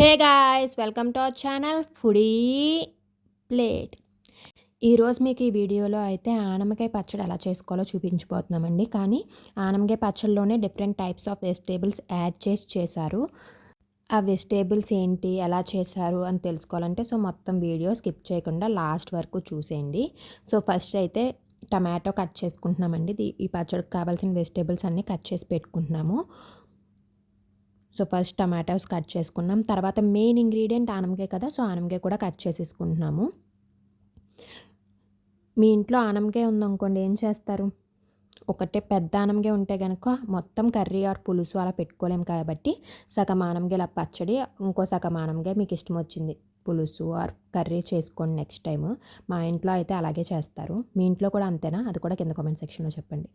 Hey guys, welcome to our channel foodie plate. ఈరోజు మీకు ఈ వీడియోలో అయితే ఆనపకాయ పచ్చడి ఎలా చేసుకోవాలో చూపించబోతున్నామండి. కానీ ఆనపకాయ పచ్చడిలోనే different types of vegetables add చేశారు. ఆ వెజిటేబుల్స్ ఏంటి, ఎలా చేశారు అని తెలుసుకోవాలంటే మొత్తం వీడియో స్కిప్ చేయకుండా లాస్ట్ వరకు చూసేయండి. ఫస్ట్ అయితే టమాటో కట్ చేసుకుంటున్నామండి. ఈ పచ్చడికి కావాల్సిన వెజిటేబుల్స్ అన్నీ కట్ చేసి పెట్టుకుంటున్నాము. ఫస్ట్ టమాటోస్ కట్ చేసుకున్నాం. తర్వాత మెయిన్ ఇంగ్రీడియంట్ ఆనపకాయ కదా, ఆనపకాయ కూడా కట్ చేసేసుకుంటున్నాము. మీ ఇంట్లో ఆనపకాయ ఉందనుకోండి, ఏం చేస్తారు? ఒకటే పెద్ద ఆనపకాయ ఉంటే కనుక మొత్తం కర్రీ ఆర్ పులుసు అలా పెట్టుకోలేము కాబట్టి సగం ఆనపకాయల పచ్చడి, ఇంకో సగం ఆనపకాయ మీకు ఇష్టం వచ్చింది పులుసు ఆర్ కర్రీ చేసుకోండి నెక్స్ట్ టైం. మా ఇంట్లో అయితే అలాగే చేస్తారు. మీ ఇంట్లో కూడా అంతేనా? అది కూడా కింద కామెంట్ సెక్షన్లో చెప్పండి.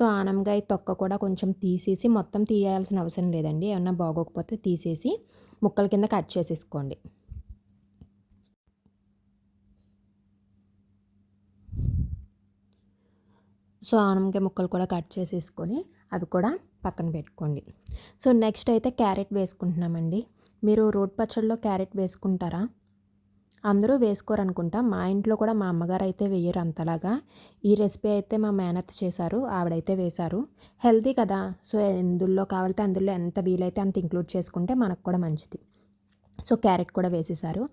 ఆనపకాయ తొక్క కూడా కొంచెం తీసేసి, మొత్తం తీయాల్సిన అవసరం లేదండి, ఏమన్నా బాగోకపోతే తీసేసి ముక్కల కింద కట్ చేసేసుకోండి. ఆనపకాయ ముక్కలు కూడా కట్ చేసేసుకొని అవి కూడా పక్కన పెట్టుకోండి. నెక్స్ట్ అయితే క్యారెట్ వేసుకుంటున్నామండి. మీరు రోటి పచ్చడిలో క్యారెట్ వేసుకుంటారా? అందరూ వేసుకోరనుకుంటా. మా ఇంట్లో కూడా మా అమ్మగారు అయితే వేయరు అంతలాగా. ఈ రెసిపీ అయితే మా మేనత్త చేశారు, ఆవిడైతే వేశారు. హెల్తీ కదా, ఎందులో కావాలంటే అందులో ఎంత వీలైతే అంత ఇంక్లూడ్ చేసుకుంటే మనకు కూడా మంచిది. క్యారెట్ కూడా వేసేసారు.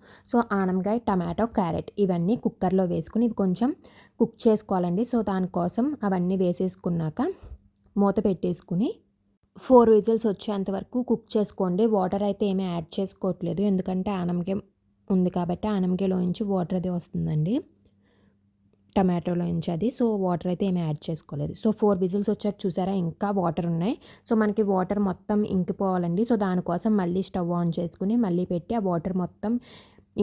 ఆనపకాయ, టమాటో, క్యారెట్ ఇవన్నీ కుక్కర్లో వేసుకుని ఇవి కొంచెం కుక్ చేసుకోవాలండి. దానికోసం అవన్నీ వేసేసుకున్నాక మూత పెట్టేసుకుని 4 విజిల్స్ వచ్చేంత వరకు కుక్ చేసుకోండి. వాటర్ అయితే ఏమీ యాడ్ చేసుకోవట్లేదు, ఎందుకంటే ఆనపకాయ ఉంది కాబట్టి ఆనపకాయలోంచి వాటర్ అది వస్తుందండి, టమాటోలోంచి అది. వాటర్ అయితే ఏమీ యాడ్ చేసుకోలేదు. 4 విజిల్స్ వచ్చాక చూసారా ఇంకా వాటర్ ఉన్నాయి. మనకి వాటర్ మొత్తం ఇంకిపోవాలండి. దానికోసం మళ్ళీ స్టవ్ ఆన్ చేసుకుని మళ్ళీ పెట్టి ఆ వాటర్ మొత్తం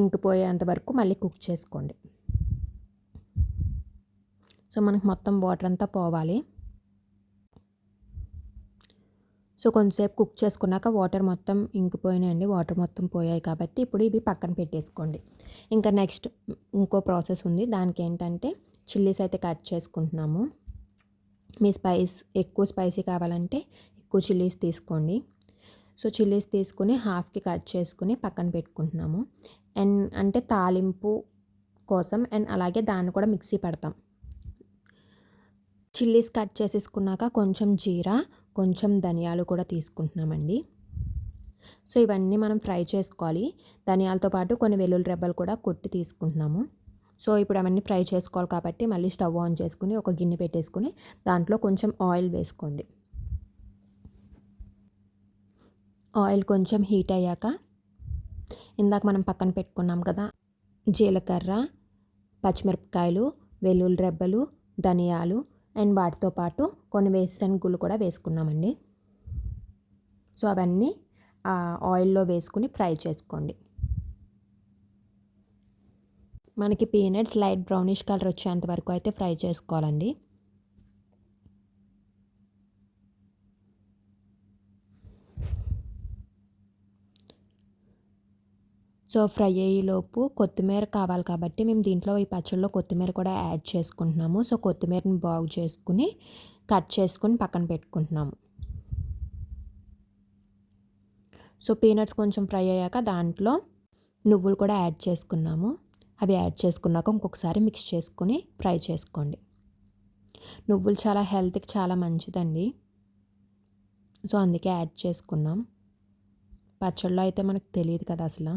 ఇంకిపోయేంత వరకు మళ్ళీ కుక్ చేసుకోండి. మనకి మొత్తం వాటర్ అంతా పోవాలి. కొంచెంసేపు కుక్ చేసుకున్నాక వాటర్ మొత్తం ఇంకిపోయినాయండి, వాటర్ మొత్తం పోయాయి కాబట్టి ఇప్పుడు ఇవి పక్కన పెట్టేసుకోండి. ఇంకా నెక్స్ట్ ఇంకో ప్రాసెస్ ఉంది. దానికి ఏంటంటే చిల్లీస్ అయితే కట్ చేసుకుంటున్నాము. మీ ఎక్కువ స్పైసీ కావాలంటే ఎక్కువ చిల్లీస్ తీసుకోండి. చిల్లీస్ తీసుకుని హాఫ్కి కట్ చేసుకుని పక్కన పెట్టుకుంటున్నాము. అండ్ అంటే తాలింపు కోసం, అండ్ అలాగే దాన్ని కూడా మిక్సీ పడతాం. చిల్లీస్ కట్ చేసేసుకున్నాక కొంచెం జీరా, కొంచెం ధనియాలు కూడా తీసుకుంటున్నామండి. ఇవన్నీ మనం ఫ్రై చేసుకోవాలి. ధనియాలతో పాటు కొన్ని వెల్లుల్లి రెబ్బలు కూడా కొట్టి తీసుకుంటున్నాము. ఇప్పుడు అవన్నీ ఫ్రై చేసుకోవాలి కాబట్టి మళ్ళీ స్టవ్ ఆన్ చేసుకుని ఒక గిన్నె పెట్టేసుకుని దాంట్లో కొంచెం ఆయిల్ వేసుకోండి. ఆయిల్ కొంచెం హీట్ అయ్యాక ఇందాక మనం పక్కన పెట్టుకున్నాం కదా, జీలకర్ర, పచ్చిమిరపకాయలు, వెల్లుల్లి రెబ్బలు, ధనియాలు అండ్ వాటితో పాటు కొన్ని వేరుశనగలు కూడా వేసుకున్నామండి. అవన్నీ ఆయిల్లో వేసుకుని ఫ్రై చేసుకోండి. మనకి పీనట్స్ లైట్ బ్రౌనిష్ కలర్ వచ్చేంత వరకు అయితే ఫ్రై చేసుకోవాలండి. ఫ్రై అయ్యేలోపు కొత్తిమీర కావాలి కాబట్టి మేము దీంట్లో ఈ పచ్చళ్ళలో కొత్తిమీర కూడా యాడ్ చేసుకుంటున్నాము. కొత్తిమీరని బాగు చేసుకుని కట్ చేసుకుని పక్కన పెట్టుకుంటున్నాము. పీనట్స్ కొంచెం ఫ్రై అయ్యాక దాంట్లో నువ్వులు కూడా యాడ్ చేసుకున్నాము. అవి యాడ్ చేసుకున్నాక ఇంకొకసారి మిక్స్ చేసుకుని ఫ్రై చేసుకోండి. నువ్వులు చాలా హెల్త్కి చాలా మంచిదండి, అందుకే యాడ్ చేసుకున్నాం. పచ్చళ్ళలో అయితే మనకు తెలియదు కదా అసలు.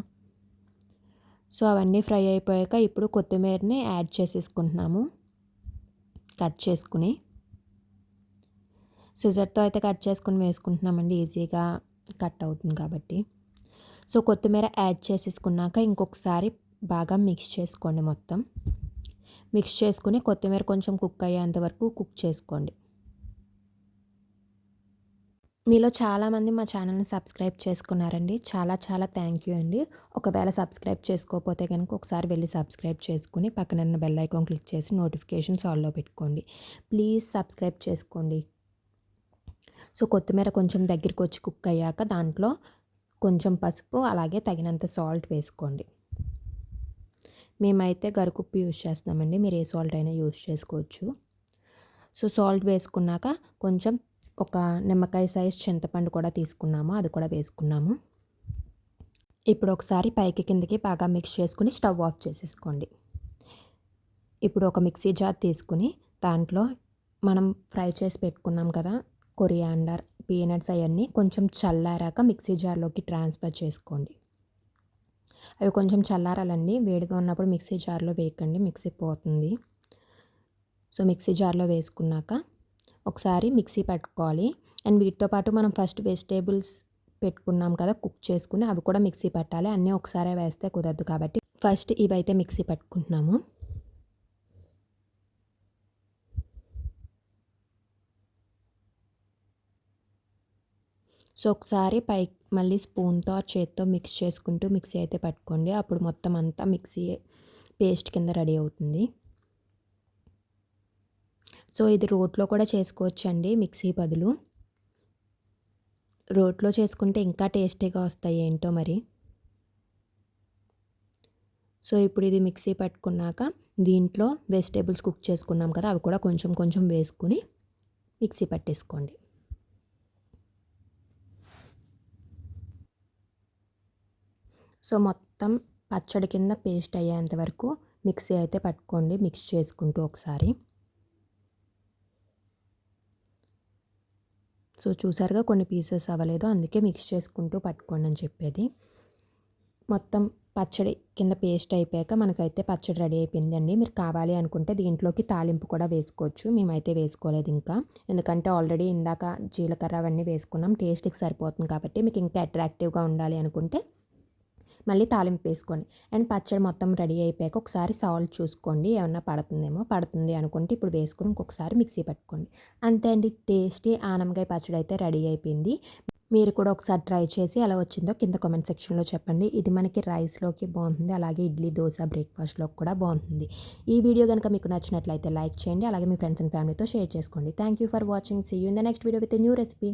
అవన్నీ ఫ్రై అయిపోయాక ఇప్పుడు కొత్తిమీరని యాడ్ చేసేసుకుంటున్నాము కట్ చేసుకుని. సిజర్తో అయితే కట్ చేసుకుని వేసుకుంటున్నామండి, ఈజీగా కట్ అవుతుంది కాబట్టి. కొత్తిమీర యాడ్ చేసేసుకున్నాక ఇంకొకసారి బాగా మిక్స్ చేసుకోండి. మొత్తం మిక్స్ చేసుకుని కొత్తిమీర కొంచెం కుక్ అయ్యేంత వరకు కుక్ చేసుకోండి. మీలో చాలామంది మా ఛానల్ని సబ్స్క్రైబ్ చేసుకున్నారండి, చాలా చాలా థ్యాంక్ యూ అండి. ఒకవేళ సబ్స్క్రైబ్ చేసుకోకపోతే కనుక ఒకసారి వెళ్ళి సబ్స్క్రైబ్ చేసుకుని పక్కన ఉన్న బెల్ ఐకాన్ క్లిక్ చేసి నోటిఫికేషన్స్ ఆల్లో పెట్టుకోండి. ప్లీజ్ సబ్స్క్రైబ్ చేసుకోండి. కొత్తిమీర కొంచెం దగ్గరికి వచ్చి కుక్ అయ్యాక దాంట్లో కొంచెం పసుపు అలాగే తగినంత సాల్ట్ వేసుకోండి. మేమైతే గరుకుప్పు యూజ్ చేస్తామండి, మీరు ఏ సాల్ట్ అయినా యూజ్ చేసుకోవచ్చు. సాల్ట్ వేసుకున్నాక కొంచెం ఒక నిమ్మకాయ సైజ్ చింతపండు కూడా తీసుకున్నాము, అది కూడా వేసుకున్నాము. ఇప్పుడు ఒకసారి పైకి కిందకి బాగా మిక్స్ చేసుకుని స్టవ్ ఆఫ్ చేసేసుకోండి. ఇప్పుడు ఒక మిక్సీ జార్ తీసుకుని దాంట్లో మనం ఫ్రై చేసి పెట్టుకున్నాం కదా కొరియాండర్, పీనట్స్ అవన్నీ కొంచెం చల్లారాక మిక్సీ జార్లోకి ట్రాన్స్ఫర్ చేసుకోండి. అవి కొంచెం చల్లారాలండి. వేడిగా ఉన్నప్పుడు మిక్సీ జార్లో వేయకండి, మిక్సీ పోతుంది. సో మిక్సీ జార్లో వేసుకున్నాక ఒకసారి మిక్సీ పట్టుకోవాలి. అండ్ వీటితో పాటు మనం ఫస్ట్ వెజిటేబుల్స్ పెట్టుకున్నాం కదా కుక్ చేసుకుని, అవి కూడా మిక్సీ పట్టాలి. అన్నీ ఒకసారి వేస్తే కుదరదు కాబట్టి ఫస్ట్ ఇవైతే మిక్సీ పట్టుకుంటున్నాము. సో ఒకసారి మళ్ళీ స్పూన్తో చేత్తో మిక్స్ చేసుకుంటూ మిక్సీ అయితే పట్టుకోండి. అప్పుడు మొత్తం అంతా మిక్సీ పేస్ట్ కింద రెడీ అవుతుంది. సో ఇది రోట్లో కూడా చేసుకోవచ్చండి మిక్సీ బదులు. రోట్లో చేసుకుంటే ఇంకా టేస్టీగా వస్తాయి ఏంటో మరి. సో ఇప్పుడు ఇది మిక్సీ పట్టుకున్నాక దీంట్లో వెజిటేబుల్స్ కుక్ చేసుకున్నాం కదా అవి కూడా కొంచెం కొంచెం వేసుకుని మిక్సీ పట్టేసుకోండి. సో మొత్తం పచ్చడి కింద పేస్ట్ అయ్యేంత వరకు మిక్సీ అయితే పట్టుకోండి, మిక్స్ చేసుకుంటూ ఒకసారి. సో చూసారుగా కొన్ని పీసెస్ అవ్వలేదు, అందుకే మిక్స్ చేసుకుంటూ పట్టుకోండి అని చెప్పేది. మొత్తం పచ్చడి కింద పేస్ట్ అయిపోయాక మనకైతే పచ్చడి రెడీ అయిపోయిందండి. మీరు కావాలి అనుకుంటే దీంట్లోకి తాలింపు కూడా వేసుకోవచ్చు. మేమైతే వేసుకోలేదు ఇంకా, ఎందుకంటే ఆల్రెడీ ఇందాక జీలకర్ర అవన్నీ వేసుకున్నాం, టేస్ట్కి సరిపోతుంది కాబట్టి. మీకు ఇంకా అట్రాక్టివ్గా ఉండాలి అనుకుంటే మళ్ళీ తాలింపు వేసుకోండి. అండ్ పచ్చడి మొత్తం రెడీ అయిపోయాక ఒకసారి సాల్ట్ చూసుకోండి, ఏమన్నా పడుతుందేమో. పడుతుంది అనుకుంటే ఇప్పుడు వేసుకుని ఇంకొకసారి మిక్సీ పట్టుకోండి. అంతే అండి, టేస్టీ ఆనపకాయ పచ్చడి అయితే రెడీ అయిపోయింది. మీరు కూడా ఒకసారి ట్రై చేసి ఎలా వచ్చిందో కింద కామెంట్ సెక్షన్లో చెప్పండి. ఇది మనకి రైస్లోకి బాగుంటుంది, అలాగే ఇడ్లీ దోశ బ్రేక్ఫాస్ట్లోకి కూడా బాగుంటుంది. ఈ వీడియో కనుక మీకు నచ్చినట్లయితే లైక్ చేయండి, అలాగే మీ ఫ్రెండ్స్ అండ్ ఫ్యామిలీతో షేర్ చేసుకోండి. Thank you for watching. See you in the next video with a new recipe.